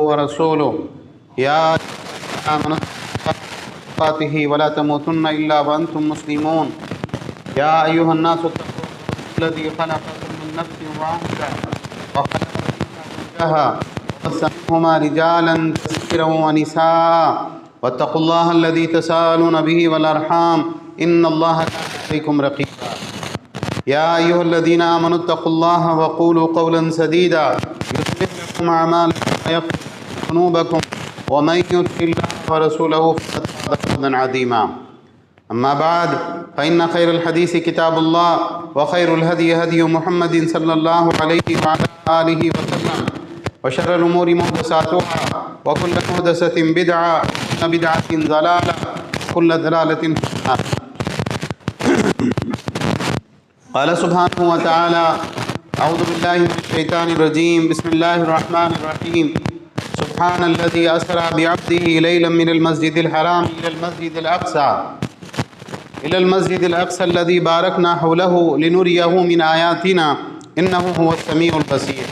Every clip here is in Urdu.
ورسوله يا آمنوا اتقوا ولا تموتن إلا وأنتم مسلمون يا أيها الناس اتقوا الذي خلقكم من نفس واحدة وخلق منها زوجها وبث منهما رجالا كثيرا ونساء واتقوا الله الذي تساءلون به والأرحام إن الله كان عليكم رقيبا يا أيها الذين آمنوا اتقوا الله وقولوا قولا سديدا يصلح لكم أعمالكم ويغفر لكم ذنوبكم ومن يطع الله ورسوله فقد فاز فوزا عظيما أما بعد فإن خير الحديث كتاب الله وخير الهدي هدي محمد صلى الله عليه وعلى آله وسلم وشر الأمور محدثاتها وكل محدثة بدعة وكل بدعة ضلالة وكل ضلالة في النار. قال سبحانه وتعالى أعوذ بالله من الشيطان الرجيم بسم الله الرحمن الرحيم سبحان الذي أسرى بعبده ليلا من المسجد الحرام إلى المسجد الأقصى الذي باركنا حوله لنريه من آياتنا إنه هو السميع البصير.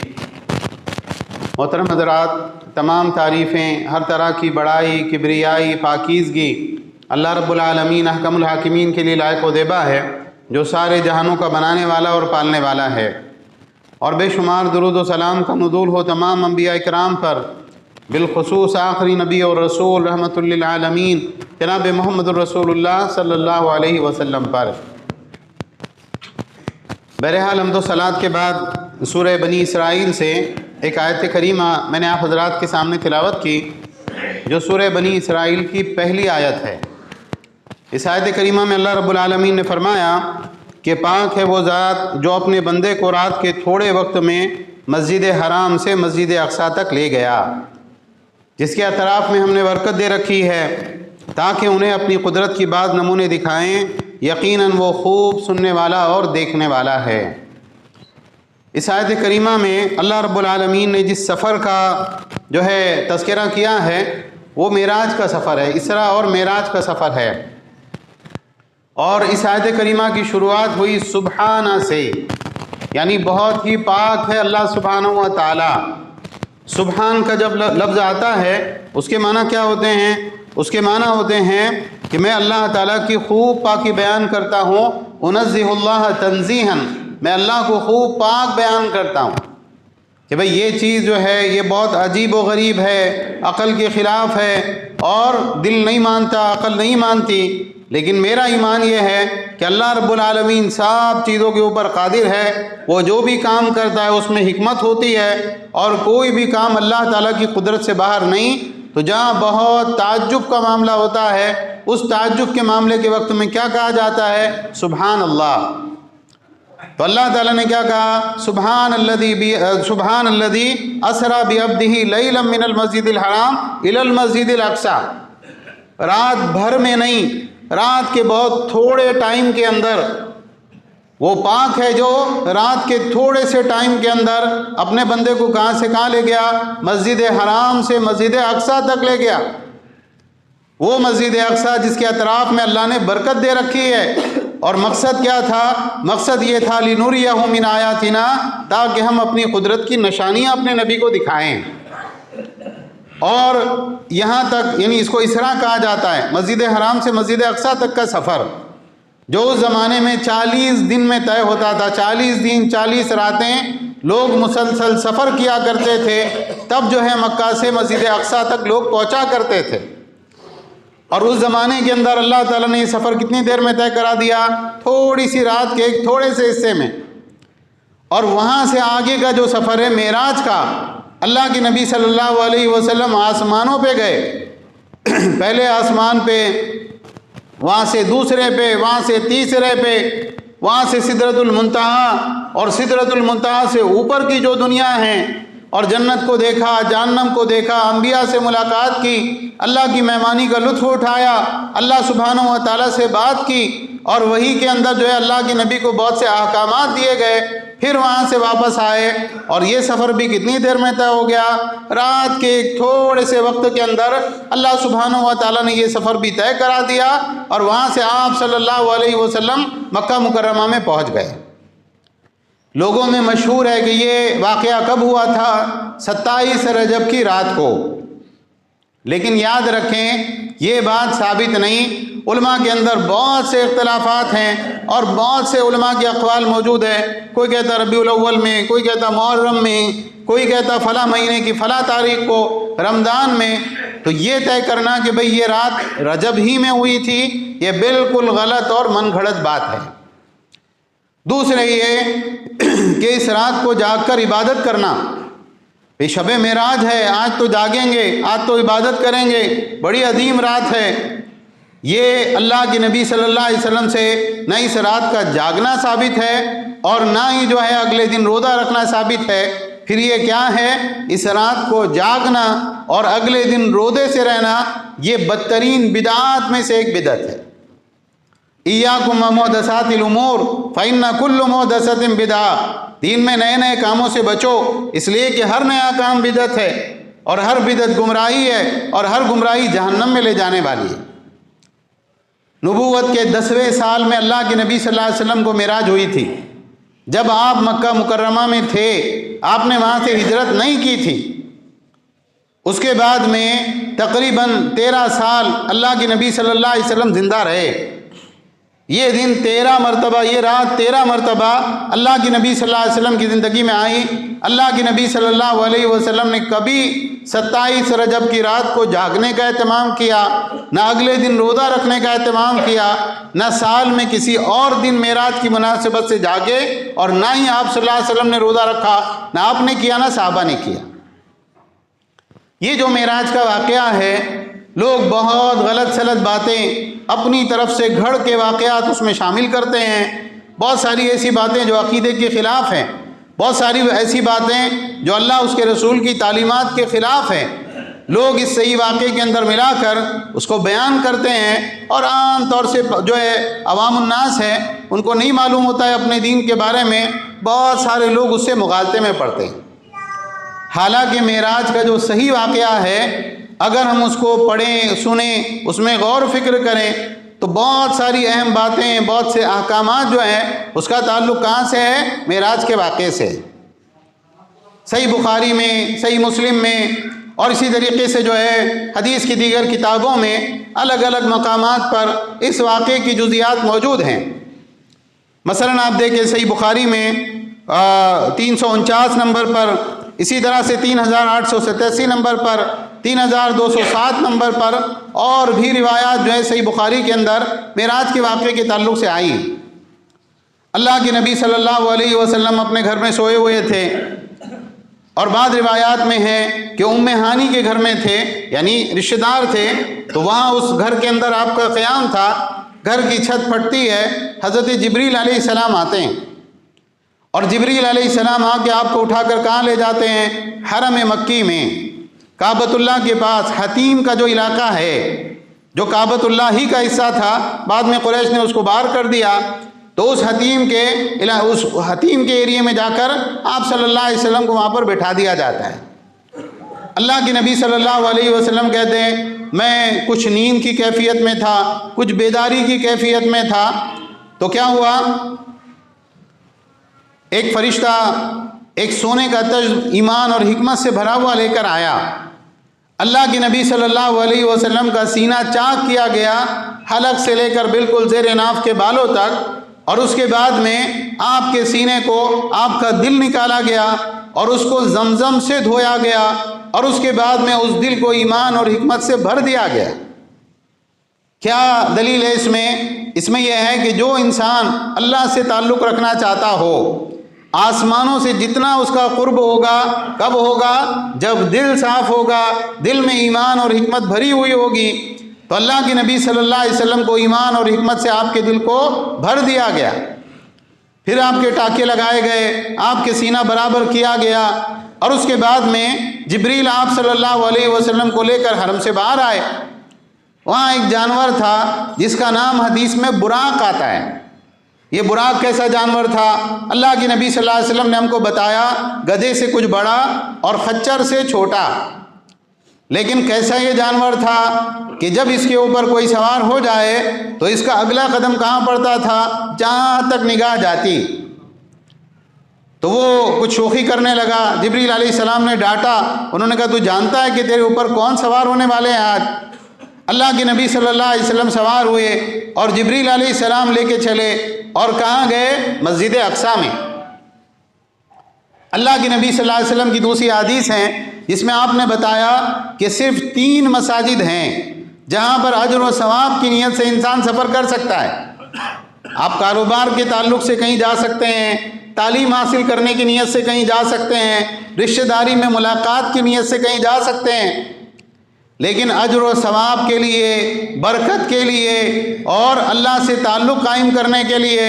محترم حضرات، تمام تعریفیں، ہر طرح کی بڑائی، کبریائی، پاکیزگی اللہ رب العالمین احکم الحاکمین کے لیے لائق و دیبا ہے، جو سارے جہانوں کا بنانے والا اور پالنے والا ہے. اور بے شمار درود و سلام کا نزول ہو تمام انبیاء کرام پر، بالخصوص آخری نبی اور رسول رحمۃ للعالمین جناب محمد الرسول اللہ صلی اللہ علیہ وسلم پر. بہرحال حمد و صلات کے بعد سورہ بنی اسرائیل سے ایک آیت کریمہ میں نے آپ حضرات کے سامنے تلاوت کی، جو سورہ بنی اسرائیل کی پہلی آیت ہے. اس آیت کریمہ میں اللہ رب العالمین نے فرمایا کہ پاک ہے وہ ذات جو اپنے بندے کو رات کے تھوڑے وقت میں مسجد حرام سے مسجد اقصیٰ تک لے گیا، جس کے اطراف میں ہم نے برکت دے رکھی ہے تاکہ انہیں اپنی قدرت کی بعض نمونے دکھائیں. یقیناً وہ خوب سننے والا اور دیکھنے والا ہے. اس آیت کریمہ میں اللہ رب العالمین نے جس سفر کا جو ہے تذکرہ کیا ہے وہ معراج کا سفر ہے، اسراء اور معراج کا سفر ہے. اور اس آیت کریمہ کی شروعات ہوئی سبحانہ سے، یعنی بہت ہی پاک ہے اللہ سبحانہ و تعالی. سبحان کا جب لفظ آتا ہے اس کے معنی کیا ہوتے ہیں؟ اس کے معنی ہوتے ہیں کہ میں اللہ تعالیٰ کی خوب پاکی بیان کرتا ہوں. انزہ اللہ تنزیہا، میں اللہ کو خوب پاک بیان کرتا ہوں کہ بھئی یہ چیز جو ہے یہ بہت عجیب و غریب ہے، عقل کے خلاف ہے، اور دل نہیں مانتا، عقل نہیں مانتی. لیکن میرا ایمان یہ ہے کہ اللہ رب العالمین سب چیزوں کے اوپر قادر ہے. وہ جو بھی کام کرتا ہے اس میں حکمت ہوتی ہے، اور کوئی بھی کام اللہ تعالیٰ کی قدرت سے باہر نہیں. تو جہاں بہت تعجب کا معاملہ ہوتا ہے، اس تعجب کے معاملے کے وقت میں کیا کہا جاتا ہے؟ سبحان اللہ. تو اللہ تعالیٰ نے کیا کہا؟ سبحان الذی اسریٰ بعبدہ لیلا من المسجد الحرام الی المسجد الاقصیٰ. رات بھر میں نہیں، رات کے بہت تھوڑے ٹائم کے اندر وہ پاک ہے جو رات کے تھوڑے سے ٹائم کے اندر اپنے بندے کو کہاں سے کہاں لے گیا؟ مسجد حرام سے مسجد اقصیٰ تک لے گیا. وہ مسجد اقصیٰ جس کے اطراف میں اللہ نے برکت دے رکھی ہے. اور مقصد کیا تھا؟ مقصد یہ تھا لنریہ من آیاتنا، تاکہ ہم اپنی قدرت کی نشانیاں اپنے نبی کو دکھائیں. اور یہاں تک یعنی اس کو اسراء کہا جاتا ہے، مسجد حرام سے مسجد اقصیٰ تک کا سفر جو اس زمانے میں 40 دن میں طے ہوتا تھا. 40 دن 40 راتیں لوگ مسلسل سفر کیا کرتے تھے، تب جو ہے مکہ سے مسجد اقصیٰ تک لوگ پہنچا کرتے تھے. اور اس زمانے کے اندر اللہ تعالیٰ نے یہ سفر کتنی دیر میں طے کرا دیا؟ تھوڑی سی رات کے ایک تھوڑے سے حصے میں. اور وہاں سے آگے کا جو سفر ہے معراج کا، اللہ کے نبی صلی اللہ علیہ وسلم آسمانوں پہ گئے. پہلے آسمان پہ، وہاں سے دوسرے پہ، وہاں سے تیسرے پہ، وہاں سے سدرۃ المنتہا، اور سدرۃ المنتہا سے اوپر کی جو دنیا ہیں، اور جنت کو دیکھا، جہنم کو دیکھا، انبیاء سے ملاقات کی، اللہ کی مہمانی کا لطف اٹھایا، اللہ سبحانہ و تعالیٰ سے بات کی، اور وہی کے اندر جو ہے اللہ کے نبی کو بہت سے احکامات دیے گئے. پھر وہاں سے واپس آئے، اور یہ سفر بھی کتنی دیر میں طے ہو گیا؟ رات کے ایک تھوڑے سے وقت کے اندر اللہ سبحانہ و تعالیٰ نے یہ سفر بھی طے کرا دیا، اور وہاں سے آپ صلی اللہ علیہ وسلم مکہ مکرمہ میں پہنچ گئے. لوگوں میں مشہور ہے کہ یہ واقعہ کب ہوا تھا، 27 رجب کی رات کو، لیکن یاد رکھیں یہ بات ثابت نہیں۔ علماء کے اندر بہت سے اختلافات ہیں اور بہت سے علماء کے اقوال موجود ہیں۔ کوئی کہتا ربیع الاول میں، کوئی کہتا محرم میں، کوئی کہتا فلاں مہینے کی فلاں تاریخ کو، رمضان میں۔ تو یہ طے کرنا کہ بھئی یہ رات رجب ہی میں ہوئی تھی، یہ بالکل غلط اور من گھڑت بات ہے۔ دوسرے یہ کہ اس رات کو جاگ کر عبادت کرنا، شب معراج ہے، آج تو جاگیں گے، آج تو عبادت کریں گے، بڑی عظیم رات ہے، یہ اللہ کے نبی صلی اللہ علیہ وسلم سے نہ اس رات کا جاگنا ثابت ہے اور نہ ہی جو ہے اگلے دن روزہ رکھنا ثابت ہے۔ پھر یہ کیا ہے؟ اس رات کو جاگنا اور اگلے دن روزے سے رہنا، یہ بدترین بدعات میں سے ایک بدعت ہے۔ ایاکم ومحدثات الامور فإن کل محدثۃ بدعہ، دین میں نئے نئے کاموں سے بچو، اس لیے کہ ہر نیا کام بدعت ہے اور ہر بدعت گمراہی ہے اور ہر گمراہی جہنم میں لے جانے والی ہے۔ نبوت کے 10ویں سال میں اللہ کے نبی صلی اللہ علیہ وسلم کو معراج ہوئی تھی۔ جب آپ مکہ مکرمہ میں تھے، آپ نے وہاں سے ہجرت نہیں کی تھی۔ اس کے بعد میں تقریباً 13 سال اللہ کے نبی صلی اللہ علیہ وسلم زندہ رہے۔ یہ دن 13 مرتبہ، یہ رات 13 مرتبہ اللہ کے نبی صلی اللہ علیہ وسلم کی زندگی میں آئی۔ اللہ کے نبی صلی اللہ علیہ وسلم نے کبھی 27 رجب کی رات کو جاگنے کا اہتمام کیا، نہ اگلے دن روزہ رکھنے کا اہتمام کیا، نہ سال میں کسی اور دن معراج کی مناسبت سے جاگے، اور نہ ہی آپ صلی اللہ علیہ وسلم نے روزہ رکھا، نہ آپ نے کیا نہ صحابہ نے کیا۔ یہ جو معراج کا واقعہ ہے، لوگ بہت غلط سلط باتیں اپنی طرف سے گھڑ کے واقعات اس میں شامل کرتے ہیں۔ بہت ساری ایسی باتیں جو عقیدے کے خلاف ہیں، بہت ساری ایسی باتیں جو اللہ اس کے رسول کی تعلیمات کے خلاف ہیں، لوگ اس صحیح واقعے کے اندر ملا کر اس کو بیان کرتے ہیں، اور عام طور سے جو ہے عوام الناس ہے ان کو نہیں معلوم ہوتا ہے اپنے دین کے بارے میں، بہت سارے لوگ اس سے مغالطے میں پڑتے ہیں۔ حالانکہ معراج کا جو صحیح واقعہ ہے، اگر ہم اس کو پڑھیں، سنیں، اس میں غور و فکر کریں تو بہت ساری اہم باتیں، بہت سے احکامات جو ہیں اس کا تعلق کہاں سے ہے؟ معراج کے واقعے سے۔ صحیح بخاری میں، صحیح مسلم میں، اور اسی طریقے سے جو ہے حدیث کی دیگر کتابوں میں الگ الگ مقامات پر اس واقعے کی جزیات موجود ہیں۔ مثلا آپ دیکھیں صحیح بخاری میں 349 نمبر پر، اسی طرح سے 3887 نمبر پر، 3207 نمبر پر، اور بھی روایات جو ہے صحیح بخاری کے اندر معراج کے واقعے کے تعلق سے آئی۔ اللہ کے نبی صلی اللہ علیہ وسلم اپنے گھر میں سوئے ہوئے تھے، اور بعض روایات میں ہے کہ ام ہانی کے گھر میں تھے، یعنی رشتہ دار تھے، تو وہاں اس گھر کے اندر آپ کا قیام تھا، گھر کی چھت پھٹتی ہے، حضرت جبریل علیہ السلام آتے ہیں، اور جبریل علیہ السلام آ کے آپ کو اٹھا کر کہاں لے جاتے ہیں؟ حرم مکی میں، کعبۃ اللہ کے پاس حتیم کا جو علاقہ ہے، جو کعبۃ اللہ ہی کا حصہ تھا، بعد میں قریش نے اس کو باہر کر دیا، تو اس حتیم کے ایریے میں جا کر آپ صلی اللہ علیہ وسلم کو وہاں پر بٹھا دیا جاتا ہے۔ اللہ کے نبی صلی اللہ علیہ وسلم کہتے ہیں میں کچھ نیند کی کیفیت میں تھا، کچھ بیداری کی کیفیت میں تھا، تو کیا ہوا؟ ایک فرشتہ ایک سونے کا تج ایمان اور حکمت سے بھرا ہوا لے کر آیا۔ اللہ کے نبی صلی اللہ علیہ وسلم کا سینہ چاک کیا گیا، حلق سے لے کر بالکل زیر ناف کے بالوں تک، اور اس کے بعد میں آپ کے سینے کو آپ کا دل نکالا گیا اور اس کو زمزم سے دھویا گیا، اور اس کے بعد میں اس دل کو ایمان اور حکمت سے بھر دیا گیا۔ کیا دلیل ہے اس میں؟ اس میں یہ ہے کہ جو انسان اللہ سے تعلق رکھنا چاہتا ہو، آسمانوں سے جتنا اس کا قرب ہوگا، کب ہوگا؟ جب دل صاف ہوگا، دل میں ایمان اور حکمت بھری ہوئی ہوگی۔ تو اللہ کے نبی صلی اللہ علیہ وسلم کو ایمان اور حکمت سے آپ کے دل کو بھر دیا گیا، پھر آپ کے ٹاکے لگائے گئے، آپ کے سینہ برابر کیا گیا، اور اس کے بعد میں جبریل آپ صلی اللہ علیہ وسلم کو لے کر حرم سے باہر آئے۔ وہاں ایک جانور تھا جس کا نام حدیث میں براق آتا ہے۔ یہ براق کیسا جانور تھا؟ اللہ کے نبی صلی اللہ علیہ وسلم نے ہم کو بتایا گدھے سے کچھ بڑا اور خچر سے چھوٹا، لیکن کیسا یہ جانور تھا کہ جب اس کے اوپر کوئی سوار ہو جائے تو اس کا اگلا قدم کہاں پڑتا تھا؟ جہاں تک نگاہ جاتی۔ تو وہ کچھ شوخی کرنے لگا، جبریل علیہ السلام نے ڈانٹا، انہوں نے کہا تو جانتا ہے کہ تیرے اوپر کون سوار ہونے والے ہیں آج؟ اللہ کے نبی صلی اللہ علیہ وسلم سوار ہوئے اور جبریل علیہ السلام لے کے چلے اور کہاں گئے؟ مسجد اقصیٰ میں۔ اللہ کے نبی صلی اللہ علیہ وسلم کی دوسری حدیث ہیں جس میں آپ نے بتایا کہ صرف 3 مساجد ہیں جہاں پر اجر و ثواب کی نیت سے انسان سفر کر سکتا ہے۔ آپ کاروبار کے تعلق سے کہیں جا سکتے ہیں، تعلیم حاصل کرنے کی نیت سے کہیں جا سکتے ہیں، رشتہ داری میں ملاقات کی نیت سے کہیں جا سکتے ہیں، لیکن اجر و ثواب کے لیے، برکت کے لیے اور اللہ سے تعلق قائم کرنے کے لیے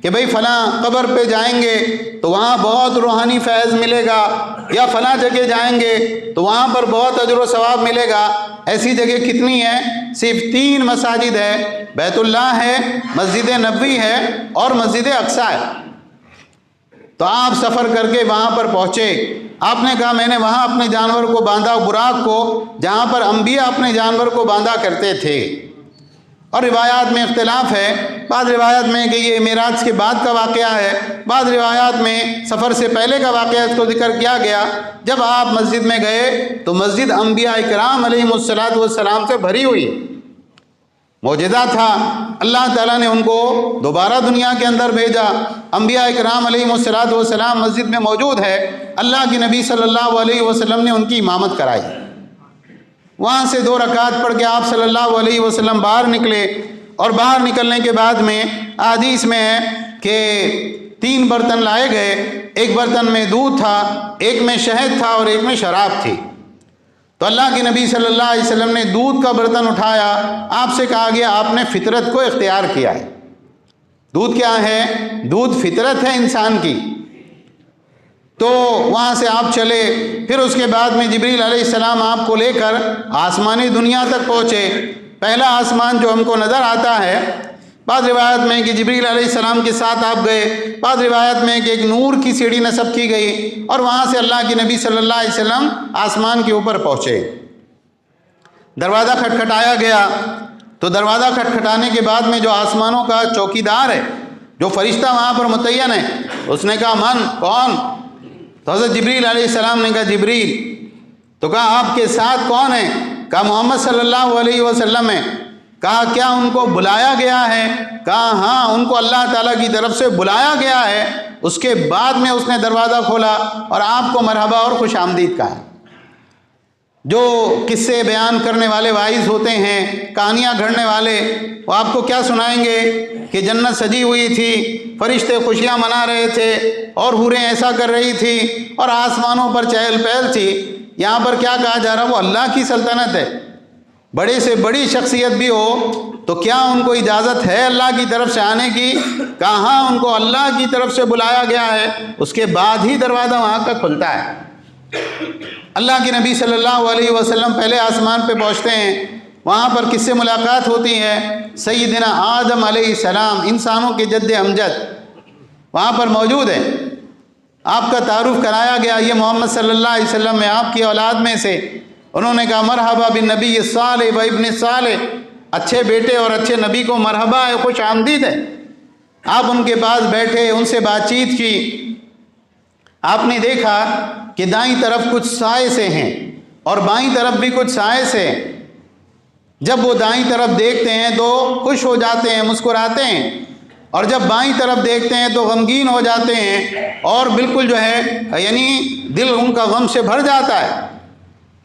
کہ بھئی فلاں قبر پہ جائیں گے تو وہاں بہت روحانی فیض ملے گا، یا فلاں جگہ جائیں گے تو وہاں پر بہت اجر و ثواب ملے گا، ایسی جگہ کتنی ہیں؟ صرف 3 مساجد ہے، بیت اللہ ہے، مسجد نبوی ہے اور مسجد اقصیٰ ہے۔ تو آپ سفر کر کے وہاں پر پہنچے، آپ نے کہا میں نے وہاں اپنے جانور کو باندھا، براق کو، جہاں پر انبیاء اپنے جانور کو باندھا کرتے تھے۔ اور روایات میں اختلاف ہے، بعض روایات میں کہ یہ معراج کے بعد کا واقعہ ہے، بعض روایات میں سفر سے پہلے کا واقعہ اس کو ذکر کیا گیا۔ جب آپ مسجد میں گئے تو مسجد انبیاء کرام علیہم السلام سے بھری ہوئی، معجزہ تھا۔ اللہ تعالیٰ نے ان کو دوبارہ دنیا کے اندر بھیجا، انبیاء کرام علیہم السلام مسجد میں موجود ہے، اللہ کے نبی صلی اللہ علیہ وسلم نے ان کی امامت کرائی۔ وہاں سے 2 رکعت پڑھ کے آپ صلی اللہ علیہ وسلم باہر نکلے، اور باہر نکلنے کے بعد میں حدیث میں ہے کہ 3 برتن لائے گئے، ایک برتن میں دودھ تھا، ایک میں شہد تھا اور ایک میں شراب تھی۔ تو اللہ کے نبی صلی اللہ علیہ وسلم نے دودھ کا برتن اٹھایا، آپ سے کہا گیا آپ نے فطرت کو اختیار کیا ہے۔ دودھ کیا ہے؟ دودھ فطرت ہے انسان کی۔ تو وہاں سے آپ چلے، پھر اس کے بعد میں جبریل علیہ السلام آپ کو لے کر آسمانی دنیا تک پہنچے۔ پہلا آسمان جو ہم کو نظر آتا ہے، بعض روایت میں کہ جبریل علیہ السلام کے ساتھ آپ گئے، بعض روایت میں کہ ایک نور کی سیڑھی نصب کی گئی، اور وہاں سے اللہ کے نبی صلی اللہ علیہ وسلم آسمان کے اوپر پہنچے۔ دروازہ کھٹکھٹایا گیا، تو دروازہ کھٹکھٹانے کے بعد میں جو آسمانوں کا چوکیدار ہے، جو فرشتہ وہاں پر متعین ہے، اس نے کہا من؟ کون؟ تو حضرت جبریل علیہ السلام نے کہا جبریل۔ تو کہا آپ کے ساتھ کون ہے؟ کہا محمد صلی اللہ علیہ وسلم ہے۔ کہا کیا ان کو بلایا گیا ہے؟ کہا ہاں، ان کو اللہ تعالیٰ کی طرف سے بلایا گیا ہے۔ اس کے بعد میں اس نے دروازہ کھولا اور آپ کو مرحبا اور خوش آمدید کہا۔ جو قصے بیان کرنے والے واعظ ہوتے ہیں، کہانیاں گھڑنے والے، وہ آپ کو کیا سنائیں گے کہ جنت سجی ہوئی تھی، فرشتے خوشیاں منا رہے تھے اور حوریں ایسا کر رہی تھی اور آسمانوں پر چہل پہل تھی۔ یہاں پر کیا کہا جا رہا؟ وہ اللہ کی سلطنت ہے، بڑے سے بڑی شخصیت بھی ہو تو کیا ان کو اجازت ہے اللہ کی طرف سے آنے کی؟ کہاں ان کو اللہ کی طرف سے بلایا گیا ہے، اس کے بعد ہی دروازہ وہاں کا کھلتا ہے۔ اللہ کے نبی صلی اللہ علیہ وسلم پہلے آسمان پہ پہنچتے ہیں، وہاں پر کس سے ملاقات ہوتی ہے؟ سیدنا آدم علیہ السلام، انسانوں کے جد امجد وہاں پر موجود ہے۔ آپ کا تعارف کرایا گیا، یہ محمد صلی اللہ علیہ وسلم میں آپ کی اولاد میں سے۔ انہوں نے کہا مرحبا بالنبی الصالح و ابن الصالح، اچھے بیٹے اور اچھے نبی کو مرحبا ہے، خوش آمدید ہے۔ آپ ان کے پاس بیٹھے، ان سے بات چیت کی۔ آپ نے دیکھا کہ دائیں طرف کچھ سائے سے ہیں اور بائیں طرف بھی کچھ سائے سے۔ جب وہ دائیں طرف دیکھتے ہیں تو خوش ہو جاتے ہیں، مسکراتے ہیں، اور جب بائیں طرف دیکھتے ہیں تو غمگین ہو جاتے ہیں اور بالکل جو ہے یعنی دل ان کا غم سے بھر جاتا ہے۔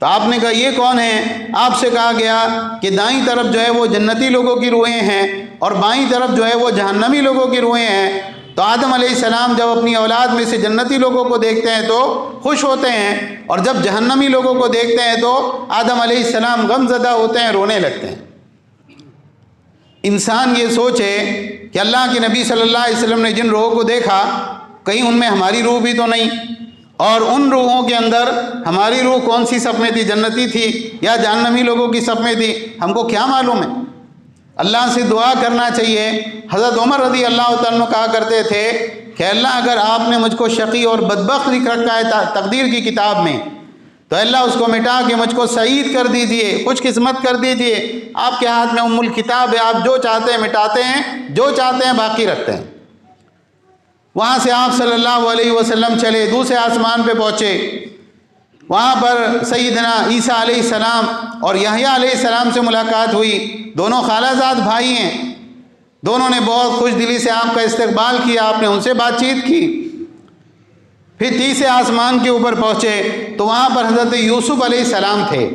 تو آپ نے کہا یہ کون ہے؟ آپ سے کہا گیا کہ دائیں طرف جو ہے وہ جنتی لوگوں کی روحیں ہیں اور بائیں طرف جو ہے وہ جہنمی لوگوں کی روحیں ہیں۔ تو آدم علیہ السلام جب اپنی اولاد میں سے جنتی لوگوں کو دیکھتے ہیں تو خوش ہوتے ہیں، اور جب جہنمی لوگوں کو دیکھتے ہیں تو آدم علیہ السلام غم زدہ ہوتے ہیں، رونے لگتے ہیں۔ انسان یہ سوچے کہ اللہ کے نبی صلی اللہ علیہ وسلم نے جن روحوں کو دیکھا، کہیں ان میں ہماری روح بھی تو نہیں، اور ان روحوں کے اندر ہماری روح کون سی صف میں تھی، جنتی تھی یا جہنمی لوگوں کی صف میں تھی، ہم کو کیا معلوم ہے؟ اللہ سے دعا کرنا چاہیے۔ حضرت عمر رضی اللہ تعالیٰ عنہ کہا کرتے تھے کہ اللہ اگر آپ نے مجھ کو شقی اور بدبخت لکھ رکھا ہے تقدیر کی کتاب میں، تو اللہ اس کو مٹا کے مجھ کو سعید کر دیجئے، خوش قسمت کر دیجئے۔ آپ کے ہاتھ میں ام الکتاب ہے، آپ جو چاہتے ہیں مٹاتے ہیں، جو چاہتے ہیں باقی رکھتے ہیں۔ وہاں سے آپ صلی اللہ علیہ وسلم چلے، دوسرے آسمان پہ پہنچے، وہاں پر سیدنا عیسیٰ علیہ السلام اور یحییٰ علیہ السلام سے ملاقات ہوئی۔ دونوں خالہ زاد بھائی ہیں، دونوں نے بہت خوش دلی سے آپ کا استقبال کیا، آپ نے ان سے بات چیت کی۔ پھر تیسرے آسمان کے اوپر پہنچے تو وہاں پر حضرت یوسف علیہ السلام تھے۔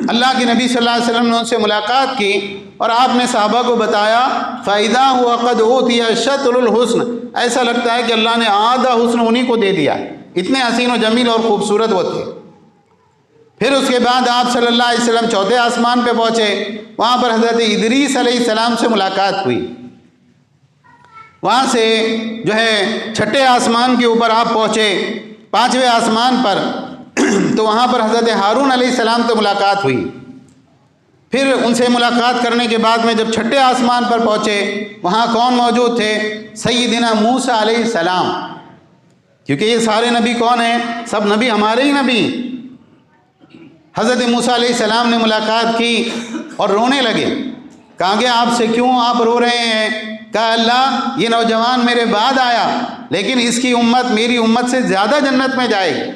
اللہ کے نبی صلی اللہ علیہ وسلم نے ان سے ملاقات کی اور آپ نے صحابہ کو بتایا، فَإِذَا هُوَ قَدْ أُوتِيَ شَطْرُ الْحُسْنِ، ایسا لگتا ہے کہ اللہ نے آدھا حسن انہی کو دے دیا، اتنے حسین و جمیل اور خوبصورت وہ تھے۔ پھر اس کے بعد آپ صلی اللہ علیہ وسلم چوتھے آسمان پہ پہنچے، وہاں پر حضرت ادریس علیہ السلام سے ملاقات ہوئی۔ وہاں سے جو ہے چھٹے آسمان کے اوپر آپ پہنچے، پانچویں آسمان پر، تو وہاں پر حضرت ہارون علیہ السلام سے ملاقات ہوئی۔ پھر ان سے ملاقات کرنے کے بعد میں جب چھٹے آسمان پر پہنچے، وہاں کون موجود تھے؟ سیدنا موسیٰ علیہ السلام، کیونکہ یہ سارے نبی کون ہیں؟ سب نبی ہمارے ہی نبی۔ حضرت موسیٰ علیہ السلام نے ملاقات کی اور رونے لگے۔ کہا کہ آپ سے کیوں آپ رو رہے ہیں؟ کہا اللہ، یہ نوجوان میرے بعد آیا لیکن اس کی امت میری امت سے زیادہ جنت میں جائے گی،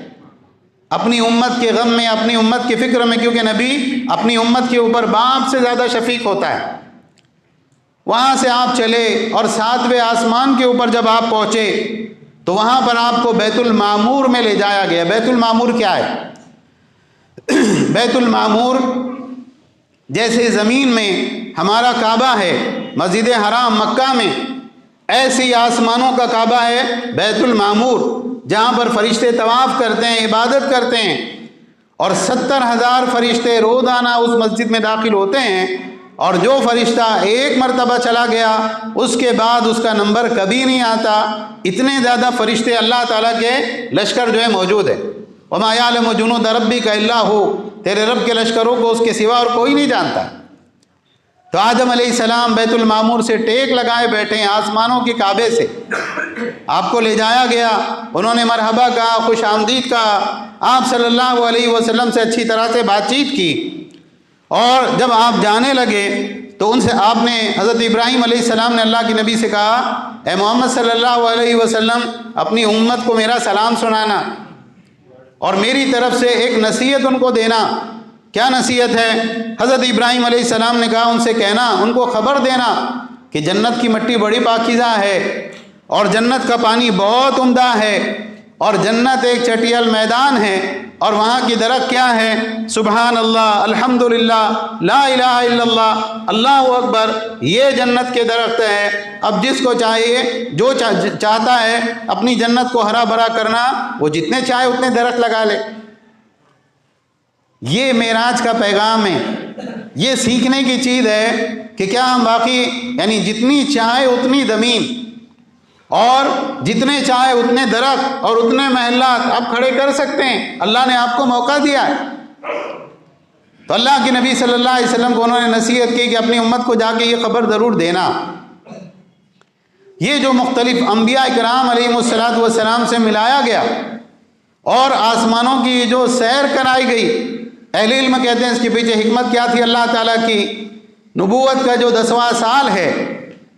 اپنی امت کے غم میں، اپنی امت کی فکر میں، کیونکہ نبی اپنی امت کے اوپر باپ سے زیادہ شفیق ہوتا ہے۔ وہاں سے آپ چلے اور ساتویں آسمان کے اوپر جب آپ پہنچے تو وہاں پر آپ کو بیت المعمور میں لے جایا گیا۔ بیت المعمور کیا ہے؟ بیت المعمور جیسے زمین میں ہمارا کعبہ ہے، مسجد حرام مکہ میں، ایسے ہی آسمانوں کا کعبہ ہے بیت المعمور، جہاں پر فرشتے طواف کرتے ہیں، عبادت کرتے ہیں، اور 70,000 فرشتے روزانہ اس مسجد میں داخل ہوتے ہیں، اور جو فرشتہ ایک مرتبہ چلا گیا اس کے بعد اس کا نمبر کبھی نہیں آتا۔ اتنے زیادہ فرشتے اللہ تعالیٰ کے لشکر جو ہے موجود ہے۔ وَمَا يَعْلَمُ جُنُودَ رَبِّكَ إِلَّا هُوَ، تیرے رب کے لشکروں کو اس کے سوا اور کوئی نہیں جانتا۔ تو آدم علیہ السلام بیت المعمور سے ٹیک لگائے بیٹھے ہیں، آسمانوں کے کعبے سے آپ کو لے جایا گیا۔ انہوں نے مرحبا کہا، خوش آمدید کہا، آپ صلی اللہ علیہ وسلم سے اچھی طرح سے بات چیت کی، اور جب آپ جانے لگے تو ان سے آپ نے، حضرت ابراہیم علیہ السلام نے اللہ کے نبی سے کہا، اے محمد صلی اللہ علیہ وسلم، اپنی امت کو میرا سلام سنانا اور میری طرف سے ایک نصیحت ان کو دینا۔ کیا نصیحت ہے؟ حضرت ابراہیم علیہ السلام نے کہا ان سے کہنا، ان کو خبر دینا کہ جنت کی مٹی بڑی پاکیزہ ہے اور جنت کا پانی بہت عمدہ ہے، اور جنت ایک چٹیل میدان ہے، اور وہاں کی درخت کیا ہے؟ سبحان اللہ، الحمدللہ، لا الہ الا اللہ، اللہ اکبر، یہ جنت کے درخت ہے۔ اب جس کو چاہیے، جو چاہتا ہے اپنی جنت کو ہرا بھرا کرنا، وہ جتنے چاہے اتنے درخت لگا لے۔ یہ معراج کا پیغام ہے، یہ سیکھنے کی چیز ہے کہ کیا ہم واقعی یعنی جتنی چاہے اتنی زمین اور جتنے چاہے اتنے درخت اور اتنے محلات آپ کھڑے کر سکتے ہیں، اللہ نے آپ کو موقع دیا ہے۔ تو اللہ کے نبی صلی اللہ علیہ وسلم کو انہوں نے نصیحت کی کہ اپنی امت کو جا کے یہ خبر ضرور دینا۔ یہ جو مختلف انبیاء کرام علیہ السلام سے ملایا گیا اور آسمانوں کی جو سیر کرائی گئی، اہل علم کہتے ہیں اس کے پیچھے حکمت کیا تھی اللہ تعالیٰ کی۔ نبوت کا جو 10واں سال ہے،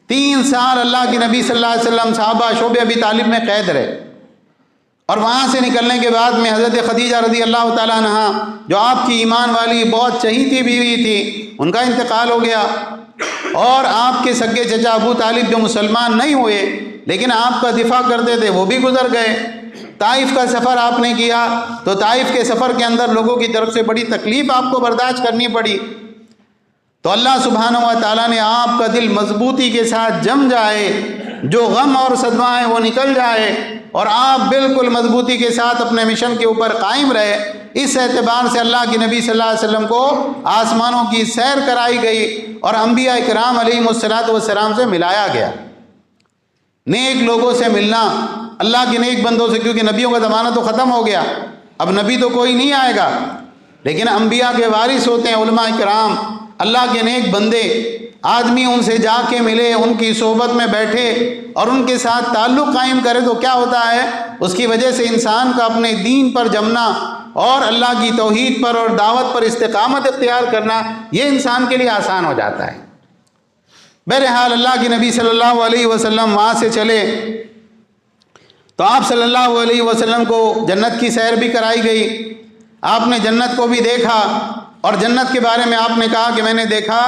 3 سال اللہ کے نبی صلی اللہ علیہ وسلم صحابہ شعب ابی طالب میں قید رہے، اور وہاں سے نکلنے کے بعد میں حضرت خدیجہ رضی اللہ تعالیٰ عنہا، جو آپ کی ایمان والی بہت چہیتی بیوی تھی، ان کا انتقال ہو گیا، اور آپ کے سگے چچا ابو طالب جو مسلمان نہیں ہوئے لیکن آپ کا دفاع کرتے تھے، وہ بھی گزر گئے۔ طائف کا سفر آپ نے کیا تو طائف کے سفر کے اندر لوگوں کی طرف سے بڑی تکلیف آپ کو برداشت کرنی پڑی، تو اللہ سبحانہ و تعالیٰ نے آپ کا دل مضبوطی کے ساتھ جم جائے، جو غم اور صدمہ ہے وہ نکل جائے، اور آپ بالکل مضبوطی کے ساتھ اپنے مشن کے اوپر قائم رہے۔ اس اعتبار سے اللہ کے نبی صلی اللہ علیہ وسلم کو آسمانوں کی سیر کرائی گئی اور انبیاء کرام علیہ السلام سے ملایا گیا۔ نیک لوگوں سے ملنا، اللہ کے نیک بندوں سے، کیونکہ نبیوں کا زمانہ تو ختم ہو گیا، اب نبی تو کوئی نہیں آئے گا، لیکن انبیاء کے وارث ہوتے ہیں علماء کرام، اللہ کے نیک بندے۔ آدمی ان سے جا کے ملے، ان کی صحبت میں بیٹھے اور ان کے ساتھ تعلق قائم کرے تو کیا ہوتا ہے؟ اس کی وجہ سے انسان کا اپنے دین پر جمنا اور اللہ کی توحید پر اور دعوت پر استقامت اختیار کرنا، یہ انسان کے لیے آسان ہو جاتا ہے۔ بہرحال اللہ کے نبی صلی اللہ علیہ وسلم وہاں سے چلے تو آپ صلی اللہ علیہ وسلم کو جنت کی سیر بھی کرائی گئی. آپ نے جنت کو بھی دیکھا اور جنت کے بارے میں آپ نے کہا کہ میں نے دیکھا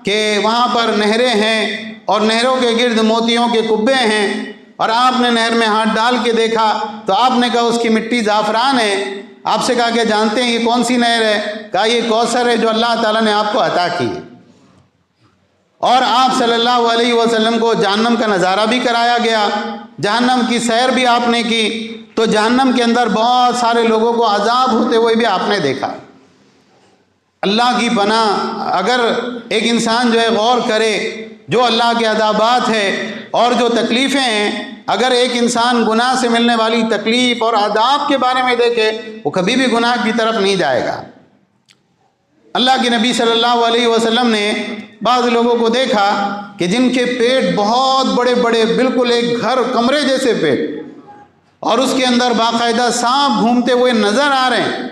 کہ وہاں پر نہریں ہیں اور نہروں کے گرد موتیوں کے کبے ہیں. اور آپ نے نہر میں ہاتھ ڈال کے دیکھا تو آپ نے کہا اس کی مٹی زعفران ہے. آپ سے کہا کہ جانتے ہیں یہ کون سی نہر ہے؟ کہا یہ کوثر ہے جو اللہ تعالیٰ نے آپ کو عطا کی. اور آپ صلی اللہ علیہ وسلم کو جہنم کا نظارہ بھی کرایا گیا، جہنم کی سیر بھی آپ نے کی. تو جہنم کے اندر بہت سارے لوگوں کو عذاب ہوتے ہوئے بھی آپ نے دیکھا. اللہ کی پناہ، اگر ایک انسان جو ہے غور کرے جو اللہ کے عذابات ہے اور جو تکلیفیں ہیں، اگر ایک انسان گناہ سے ملنے والی تکلیف اور عذاب کے بارے میں دیکھے وہ کبھی بھی گناہ کی طرف نہیں جائے گا. اللہ کے نبی صلی اللہ علیہ وسلم نے بعض لوگوں کو دیکھا کہ جن کے پیٹ بہت بڑے بڑے، بالکل ایک گھر کمرے جیسے پیٹ، اور اس کے اندر باقاعدہ سانپ گھومتے ہوئے نظر آ رہے ہیں.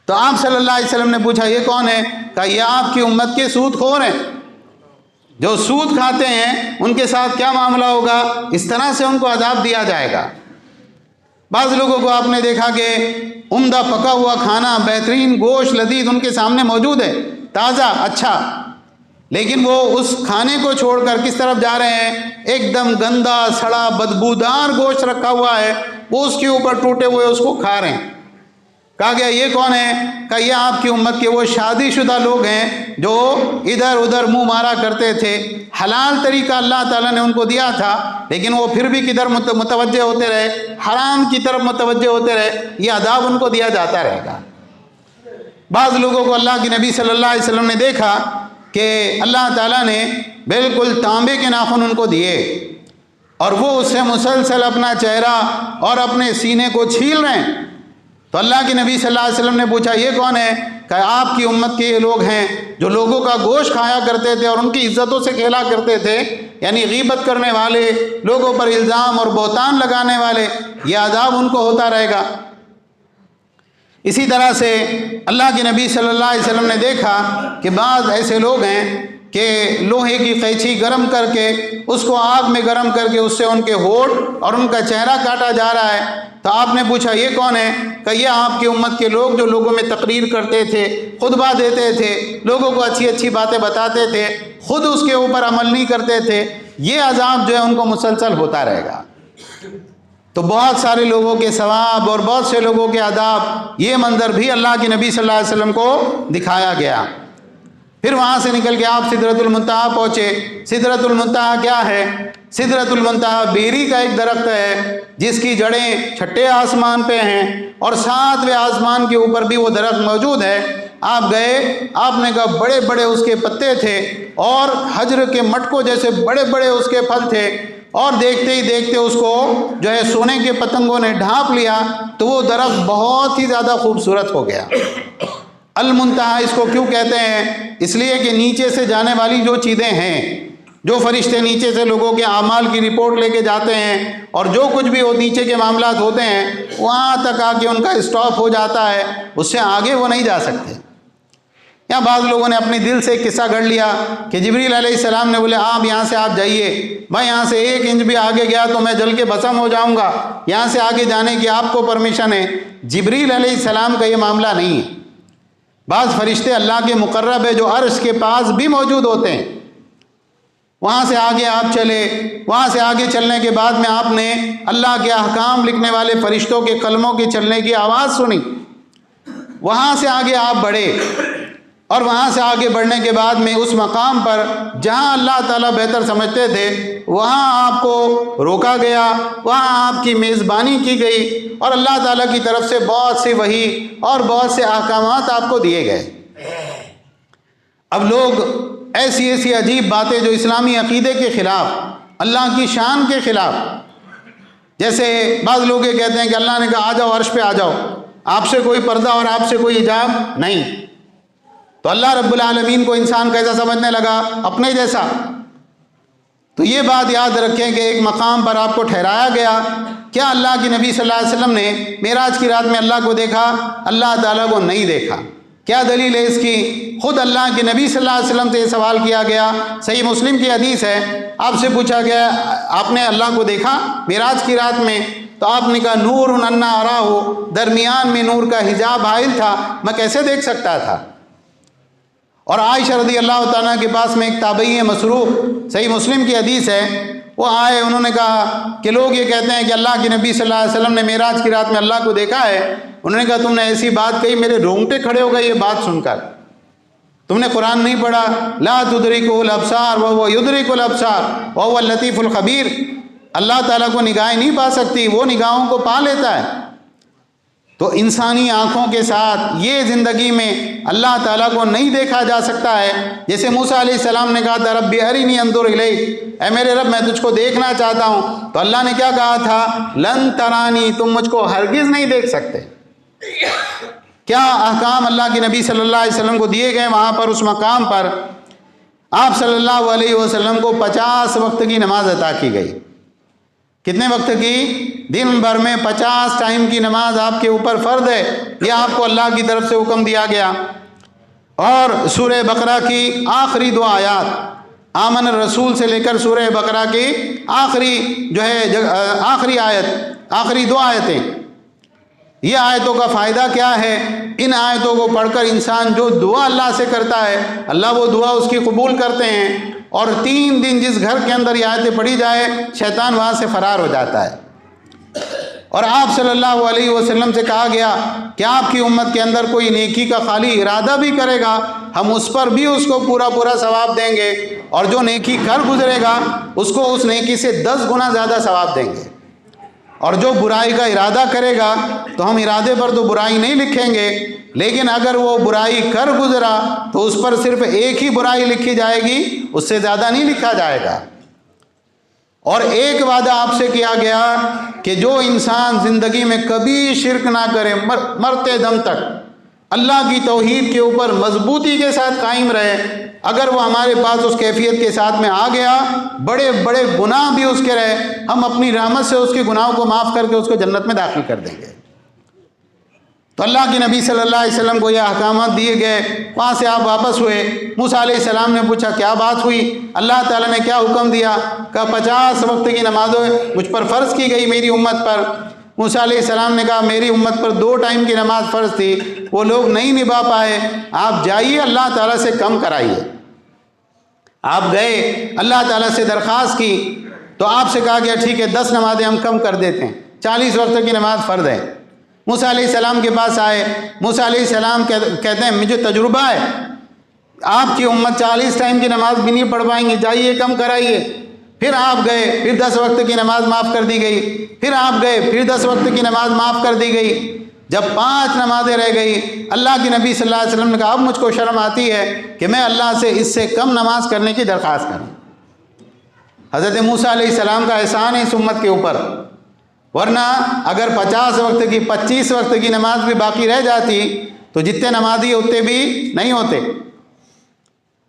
تو آپ صلی اللہ علیہ وسلم نے پوچھا یہ کون ہے؟ کہا یہ آپ کی امت کے سود خور ہیں. جو سود کھاتے ہیں ان کے ساتھ کیا معاملہ ہوگا؟ اس طرح سے ان کو عذاب دیا جائے گا. بعض لوگوں کو آپ نے دیکھا کہ عمدہ پکا ہوا کھانا، بہترین گوشت لذیذ ان کے سامنے موجود ہے، تازہ اچھا، لیکن وہ اس کھانے کو چھوڑ کر کس طرف جا رہے ہیں؟ ایک دم گندا سڑا بدبودار گوشت رکھا ہوا ہے، وہ اس کے اوپر ٹوٹے ہوئے اس کو کھا رہے ہیں. کہا گیا یہ کون ہے؟ کہا یہ آپ کی امت کے وہ شادی شدہ لوگ ہیں جو ادھر ادھر منہ مارا کرتے تھے. حلال طریقہ اللہ تعالیٰ نے ان کو دیا تھا لیکن وہ پھر بھی کدھر متوجہ ہوتے رہے؟ حرام کی طرف متوجہ ہوتے رہے. یہ عذاب ان کو دیا جاتا رہے گا. بعض لوگوں کو اللہ کے نبی صلی اللہ علیہ وسلم نے دیکھا کہ اللہ تعالیٰ نے بالکل تانبے کے ناخن ان کو دیے اور وہ اس سے مسلسل اپنا چہرہ اور اپنے سینے کو چھیل رہے ہیں. تو اللہ کے نبی صلی اللہ علیہ وسلم نے پوچھا یہ کون ہے؟ کہ آپ کی امت کے یہ لوگ ہیں جو لوگوں کا گوشت کھایا کرتے تھے اور ان کی عزتوں سے کھیلا کرتے تھے، یعنی غیبت کرنے والے، لوگوں پر الزام اور بہتان لگانے والے. یہ عذاب ان کو ہوتا رہے گا. اسی طرح سے اللہ کے نبی صلی اللہ علیہ وسلم نے دیکھا کہ بعض ایسے لوگ ہیں کہ لوہے کی قینچی گرم کر کے اس کو آگ میں گرم کر کے اس سے ان کے ہونٹ اور ان کا چہرہ کاٹا جا رہا ہے. تو آپ نے پوچھا یہ کون ہے؟ کہ یہ آپ کی امت کے لوگ جو لوگوں میں تقریر کرتے تھے، خطبہ دیتے تھے، لوگوں کو اچھی اچھی باتیں بتاتے تھے، خود اس کے اوپر عمل نہیں کرتے تھے. یہ عذاب جو ہے ان کو مسلسل ہوتا رہے گا. تو بہت سارے لوگوں کے ثواب اور بہت سے لوگوں کے عذاب، یہ منظر بھی اللہ کے نبی صلی اللہ علیہ وسلم کو دکھایا گیا. پھر وہاں سے نکل کے آپ سدرۃ المنتہا پہنچے. سدرۃ المنتہا کیا ہے؟ سدرۃ المنتہا بیری کا ایک درخت ہے جس کی جڑیں چھٹے آسمان پہ ہیں اور 7ویں آسمان کے اوپر بھی وہ درخت موجود ہے. آپ گئے، آپ نے کہا بڑے بڑے اس کے پتے تھے اور حجر کے مٹکوں جیسے بڑے بڑے اس کے پھل تھے، اور دیکھتے ہی دیکھتے اس کو جو ہے سونے کے پتنگوں نے ڈھانپ لیا تو وہ درخت بہت ہی زیادہ خوبصورت ہو گیا. المنتہا اس کو کیوں کہتے ہیں؟ اس لیے کہ نیچے سے جانے والی جو چیزیں ہیں، جو فرشتے نیچے سے لوگوں کے اعمال کی رپورٹ لے کے جاتے ہیں اور جو کچھ بھی وہ نیچے کے معاملات ہوتے ہیں وہاں تک آ کے ان کا اسٹاپ ہو جاتا ہے، اس سے آگے وہ نہیں جا سکتے. یا بعض لوگوں نے اپنے دل سے ایک قصہ گھڑ لیا کہ جبریل علیہ السلام نے بولے آپ یہاں سے آپ جائیے، میں یہاں سے 1 انچ بھی آگے گیا تو میں جل کے بھسم ہو جاؤں گا، یہاں سے آگے جانے کی آپ کو پرمیشن ہے. جبریل علیہ السلام کا یہ معاملہ نہیں ہے. بعض فرشتے اللہ کے مقرب ہے جو عرش کے پاس بھی موجود ہوتے ہیں. وہاں سے آگے آپ چلے، وہاں سے آگے چلنے کے بعد میں آپ نے اللہ کے احکام لکھنے والے فرشتوں کے قلموں کے چلنے کی آواز سنی. وہاں سے آگے آپ بڑھے اور وہاں سے آگے بڑھنے کے بعد میں اس مقام پر جہاں اللہ تعالیٰ بہتر سمجھتے تھے وہاں آپ کو روکا گیا، وہاں آپ کی میزبانی کی گئی اور اللہ تعالیٰ کی طرف سے بہت سی وحی اور بہت سے احکامات آپ کو دیے گئے. اب لوگ ایسی ایسی عجیب باتیں جو اسلامی عقیدے کے خلاف، اللہ کی شان کے خلاف، جیسے بعض لوگ یہ کہتے ہیں کہ اللہ نے کہا آ جاؤ عرش پہ آ جاؤ، آپ سے کوئی پردہ اور آپ سے کوئی حجاب نہیں، تو اللہ رب العالمین کو انسان کیسا سمجھنے لگا؟ اپنے جیسا. تو یہ بات یاد رکھیں کہ ایک مقام پر آپ کو ٹھہرایا گیا. کیا اللہ کے نبی صلی اللہ علیہ وسلم نے معراج کی رات میں اللہ کو دیکھا؟ اللہ تعالیٰ کو نہیں دیکھا. کیا دلیل ہے اس کی؟ خود اللہ کے نبی صلی اللہ علیہ وسلم سے یہ سوال کیا گیا، صحیح مسلم کی حدیث ہے، آپ سے پوچھا گیا آپ نے اللہ کو دیکھا معراج کی رات میں؟ تو آپ نے کہا نور انا اراہ، درمیان میں نور کا حجاب حائل تھا، میں کیسے دیکھ سکتا تھا؟ اور عائشہ رضی اللہ تعالیٰ کے پاس میں ایک تابعی ہے مسروق، صحیح مسلم کی حدیث ہے، وہ آئے، انہوں نے کہا کہ لوگ یہ کہتے ہیں کہ اللہ کے نبی صلی اللہ علیہ وسلم نے معراج کی رات میں اللہ کو دیکھا ہے۔ انہوں نے کہا تم نے ایسی بات کہی میرے رونگٹے کھڑے ہو گئے یہ بات سن کر، تم نے قرآن نہیں پڑھا؟ لا تدرکہ الابصار وہو یدرک الابصار وہو اللطیف الخبیر، اللہ تعالیٰ کو نگاہیں نہیں پا سکتی، وہ نگاہوں کو پا لیتا ہے۔ تو انسانی آنکھوں کے ساتھ یہ زندگی میں اللہ تعالیٰ کو نہیں دیکھا جا سکتا ہے۔ جیسے موسیٰ علیہ السلام نے کہا تھا رب ارنی انظر الیک، اے میرے رب میں تجھ کو دیکھنا چاہتا ہوں، تو اللہ نے کیا کہا تھا؟ لن ترانی، تم مجھ کو ہرگز نہیں دیکھ سکتے۔ کیا احکام اللہ کے نبی صلی اللہ علیہ وسلم کو دیے گئے وہاں پر، اس مقام پر آپ صلی اللہ علیہ وسلم کو 50 وقت کی نماز عطا کی گئی۔ کتنے وقت کی؟ دن بھر میں 50 ٹائم کی نماز آپ کے اوپر فرض ہے، یہ آپ کو اللہ کی طرف سے حکم دیا گیا۔ اور سورہ بقرہ کی آخری 2 آیات، آمن الرسول سے لے کر سورہ بقرہ کی آخری آخری آیت، آخری 2 آیتیں، یہ آیتوں کا فائدہ کیا ہے؟ ان آیتوں کو پڑھ کر انسان جو دعا اللہ سے کرتا ہے اللہ وہ دعا اس کی قبول کرتے ہیں، اور 3 دن جس گھر کے اندر یہ آیتیں پڑھی جائے شیطان وہاں سے فرار ہو جاتا ہے۔ اور آپ صلی اللہ علیہ وسلم سے کہا گیا کہ آپ کی امت کے اندر کوئی نیکی کا خالی ارادہ بھی کرے گا ہم اس پر بھی اس کو پورا ثواب دیں گے، اور جو نیکی کر گزرے گا اس کو اس نیکی سے 10 گنا زیادہ ثواب دیں گے، اور جو برائی کا ارادہ کرے گا تو ہم ارادے پر تو برائی نہیں لکھیں گے، لیکن اگر وہ برائی کر گزرا تو اس پر صرف ایک ہی برائی لکھی جائے گی، اس سے زیادہ نہیں لکھا جائے گا۔ اور ایک وعدہ آپ سے کیا گیا کہ جو انسان زندگی میں کبھی شرک نہ کرے، مرتے دم تک اللہ کی توحید کے اوپر مضبوطی کے ساتھ قائم رہے، اگر وہ ہمارے پاس اس کیفیت کے ساتھ میں آ گیا، بڑے بڑے گناہ بھی اس کے رہے، ہم اپنی رحمت سے اس کے گناہوں کو معاف کر کے اس کو جنت میں داخل کر دیں گے۔ تو اللہ کے نبی صلی اللہ علیہ وسلم کو یہ احکامات دیے گئے، وہاں سے آپ واپس ہوئے، موسیٰ علیہ السلام نے پوچھا کیا بات ہوئی، اللہ تعالیٰ نے کیا حکم دیا؟ کہا 50 وقت کی نمازیں مجھ پر فرض کی گئی میری امت پر۔ موسیٰ علیہ السلام نے کہا میری امت پر 2 ٹائم کی نماز فرض تھی، وہ لوگ نہیں نبھا پائے، آپ جائیے اللہ تعالیٰ سے کم کرائیے۔ آپ گئے اللہ تعالیٰ سے درخواست کی تو آپ سے کہا گیا ٹھیک ہے 10 نمازیں ہم کم کر دیتے ہیں، 40 وقت کی نماز فرض ہے۔ موسیٰ علیہ السلام کے پاس آئے، موسیٰ علیہ السلام کہتے ہیں مجھے تجربہ ہے، آپ کی امت 40 ٹائم کی نماز بھی نہیں پڑھ پائیں گی، جائیے کم کرائیے۔ پھر آپ گئے، پھر 10 وقت کی نماز معاف کر دی گئی، پھر آپ گئے، پھر 10 وقت کی نماز معاف کر دی گئی۔ جب 5 نمازیں رہ گئی، اللہ کے نبی صلی اللہ علیہ وسلم نے کہا اب مجھ کو شرم آتی ہے کہ میں اللہ سے اس سے کم نماز کرنے کی درخواست کروں۔ حضرت موسیٰ علیہ السلام کا احسان ہے اس امت کے اوپر، ورنہ اگر 50 وقت کی 25 وقت کی نماز بھی باقی رہ جاتی تو جتنے نمازی اتنے بھی نہیں ہوتے۔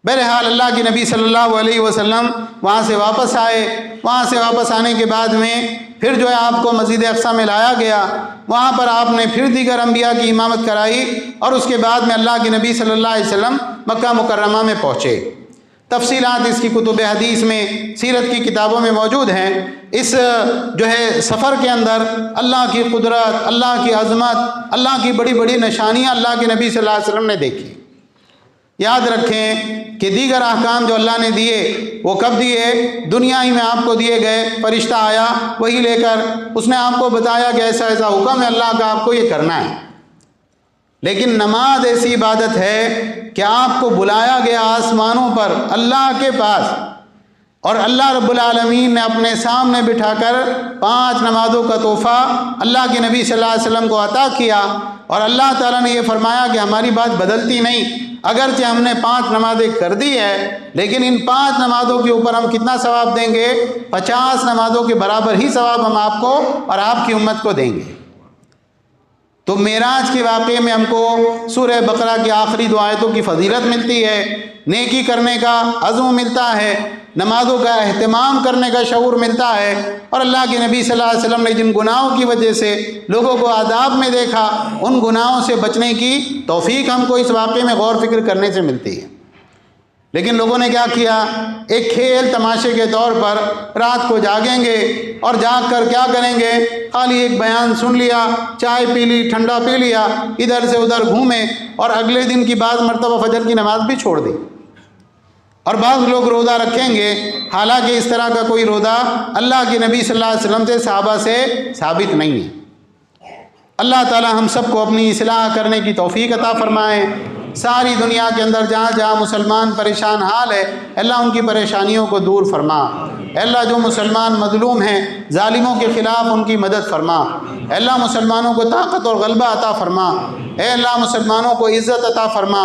بہرحال اللہ کے نبی صلی اللہ علیہ وسلم وہاں سے واپس آئے، وہاں سے واپس آنے کے بعد میں پھر جو ہے آپ کو مسجد اقصیٰ میں لایا گیا، وہاں پر آپ نے پھر دیگر انبیاء کی امامت کرائی، اور اس کے بعد میں اللہ کے نبی صلی اللہ علیہ وسلم مکہ مکرمہ میں پہنچے۔ تفصیلات اس کی کتب حدیث میں، سیرت کی کتابوں میں موجود ہیں۔ اس جو ہے سفر کے اندر اللہ کی قدرت، اللہ کی عظمت، اللہ کی بڑی بڑی نشانیاں اللہ کے نبی صلی اللہ علیہ وسلم نے دیکھی۔ یاد رکھیں کہ دیگر احکام جو اللہ نے دیے وہ کب دیے؟ دنیا ہی میں آپ کو دیے گئے، فرشتہ آیا وہی لے کر، اس نے آپ کو بتایا کہ ایسا ایسا حکم ہے اللہ کا، آپ کو یہ کرنا ہے۔ لیکن نماز ایسی عبادت ہے کہ آپ کو بلایا گیا آسمانوں پر اللہ کے پاس، اور اللہ رب العالمین نے اپنے سامنے بٹھا کر 5 نمازوں کا تحفہ اللہ کے نبی صلی اللہ علیہ وسلم کو عطا کیا، اور اللہ تعالیٰ نے یہ فرمایا کہ ہماری بات بدلتی نہیں، اگرچہ ہم نے 5 نمازیں کر دی ہے لیکن ان 5 نمازوں کے اوپر ہم کتنا ثواب دیں گے؟ 50 نمازوں کے برابر ہی ثواب ہم آپ کو اور آپ کی امت کو دیں گے۔ تو معراج کے واقعے میں ہم کو سورہ بقرہ کی آخری دو آیتوں کی فضیلت ملتی ہے، نیکی کرنے کا عزم ملتا ہے، نمازوں کا اہتمام کرنے کا شعور ملتا ہے، اور اللہ کے نبی صلی اللہ علیہ وسلم نے جن گناہوں کی وجہ سے لوگوں کو عذاب میں دیکھا، ان گناہوں سے بچنے کی توفیق ہم کو اس واقعے میں غور فکر کرنے سے ملتی ہے۔ لیکن لوگوں نے کیا کیا؟ ایک کھیل تماشے کے طور پر رات کو جاگیں گے اور جاگ کر کیا کریں گے؟ خالی ایک بیان سن لیا، چائے پی لی، ٹھنڈا پی لیا، ادھر سے ادھر گھومے، اور اگلے دن کی بعض مرتبہ فجر کی نماز بھی چھوڑ دی۔ اور بعض لوگ روزہ رکھیں گے، حالانکہ اس طرح کا کوئی روزہ اللہ کے نبی صلی اللہ علیہ وسلم سے، صحابہ سے ثابت نہیں ہے۔ اللہ تعالی ہم سب کو اپنی اصلاح کرنے کی توفیق عطا فرمائے۔ ساری دنیا کے اندر جہاں جہاں مسلمان پریشان حال ہے، اللہ ان کی پریشانیوں کو دور فرما۔ اے اللہ جو مسلمان مظلوم ہیں، ظالموں کے خلاف ان کی مدد فرما۔ اے اللہ مسلمانوں کو طاقت اور غلبہ عطا فرما۔ اے اللہ مسلمانوں کو عزت عطا فرما۔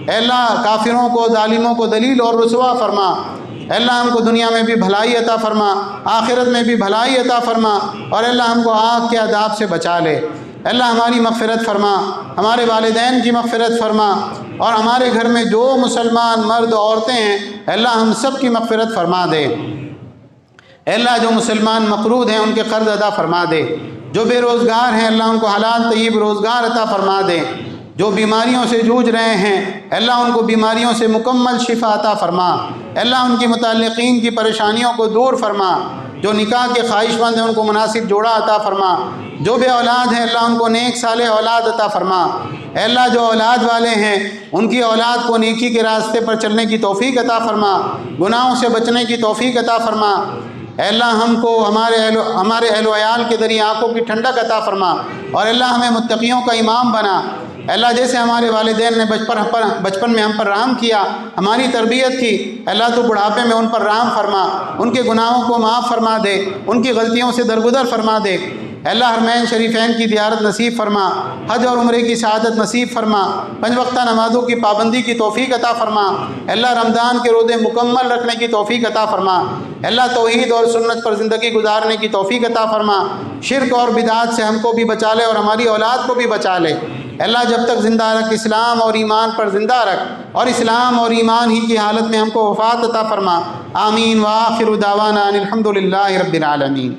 اے اللہ کافروں کو، ظالموں کو ذلیل اور رسوا فرما۔ اے اللہ ہم کو دنیا میں بھی بھلائی عطا فرما، آخرت میں بھی بھلائی عطا فرما، اور اے اللہ ہم کو آگ کے عذاب سے بچا لے۔ اے اللہ ہماری مغفرت فرما، ہمارے والدین کی مغفرت فرما، اور ہمارے گھر میں جو مسلمان مرد عورتیں ہیں، اے اللہ ہم سب کی مغفرت فرما دے۔ اے اللہ جو مسلمان مقروض ہیں ان کے قرض ادا فرما دے، جو بے روزگار ہیں اللہ ان کو حلال طیب روزگار عطا فرما دے، جو بیماریوں سے جوجھ رہے ہیں اے اللہ ان کو بیماریوں سے مکمل شفا عطا فرما۔ اے اللہ ان کی متعلقین کی پریشانیوں کو دور فرما، جو نکاح کے خواہش مند ہیں ان کو مناسب جوڑا عطا فرما، جو بے اولاد ہیں اللہ ان کو نیک صالح اولاد عطا فرما۔ اے اللہ جو اولاد والے ہیں ان کی اولاد کو نیکی کے راستے پر چلنے کی توفیق عطا فرما، گناہوں سے بچنے کی توفیق عطا فرما۔ اے اللہ ہم کو ہمارے اہل و عیال کے ذریعے آنکھوں کی ٹھنڈک عطا فرما، اور اے اللہ ہمیں متقیوں کا امام بنا۔ اے اللہ جیسے ہمارے والدین نے بچپن میں ہم پر رحم کیا، ہماری تربیت کی، اے اللہ تو بڑھاپے میں ان پر رحم فرما، ان کے گناہوں کو معاف فرما دے، ان کی غلطیوں سے درگزر فرما دے۔ اے اللہ حرمین شریفین کی زیارت نصیب فرما، حج اور عمرے کی سعادت نصیب فرما، 5 وقتہ نمازوں کی پابندی کی توفیق عطا فرما۔ اے اللہ رمضان کے روزے مکمل رکھنے کی توفیق عطا فرما۔ اے اللہ توحید اور سنت پر زندگی گزارنے کی توفیق عطا فرما، شرک اور بدعات سے ہم کو بھی بچا لے اور ہماری اولاد کو بھی بچا لے۔ اے اللہ جب تک زندہ رکھ، اسلام اور ایمان پر زندہ رکھ، اور اسلام اور ایمان ہی کی حالت میں ہم کو وفات عطا فرما۔ آمین وآخر دعوانا ان الحمد للہ رب العالمین۔